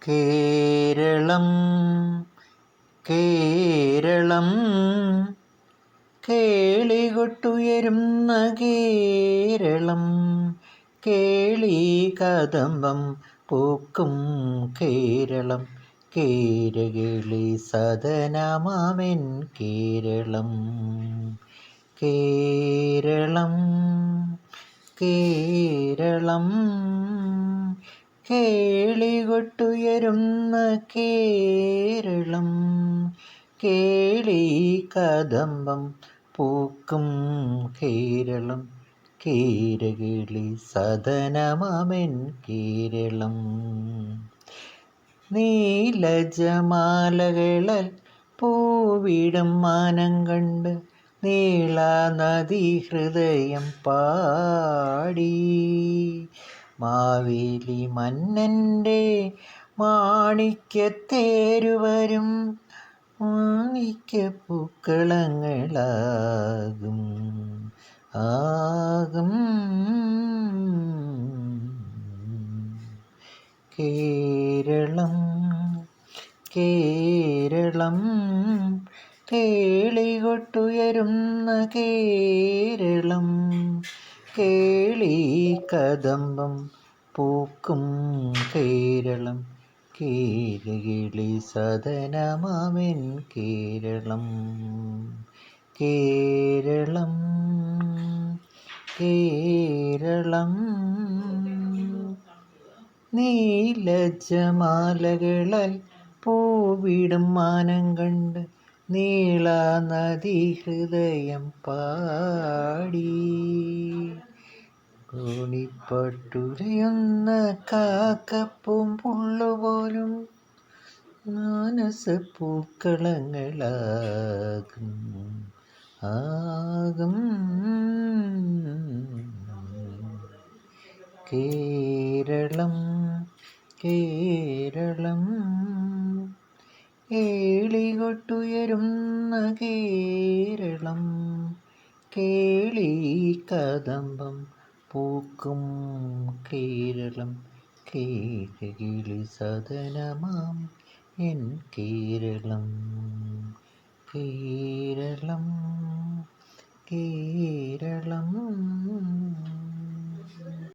കേരളം കേരളം കേളികൊട്ടുയരുന്ന കേരളം, കേളി കദംബം പൂക്കും കേരളം, കേരകിളി സദനമാമെൻ കേരളം. കേരളം കേരളം കേളികൊട്ടുയരുന്ന കേരളം, കേളി കദംബം പൂക്കും കേരളം, കേരകിളി സദനമാമെൻ കേരളം. നീലജമാലകളാൽ പൂവിടും മാനം കണ്ട് നീളനദി ഹൃദയം പാടി, മാവേലി മന്നൻ്റെ മാണിക്യത്തേരുവരും മാണിക്യപ്പൂക്കളങ്ങളാകും ആകും. കേരളം കേരളം കേളികൊട്ടുയരുന്ന കേരളം, കേളി കദംബം പൂക്കും കേരളം, കേരകിളി സദനമാമെൻ കേരളം. കേരളം കേരളം നീലജമാലകളാൽ പൂവിടും മാനം കണ്ട് നീളനദി ഹൃദയം പാടി, കോണിപ്പട്ടുലയുന്ന കാക്കപ്പൂം പുള്ളുപോലും മാനസപ്പൂക്കളങ്ങളാകും ആകും. കേരളം കേരളം കേളികൊട്ടുയരുന്ന കേരളം, കേളി കദംബം പൂക്കും കേരളം, കേരകിളി സദനമാം എൻ കേരളം. കേരളം കേരളം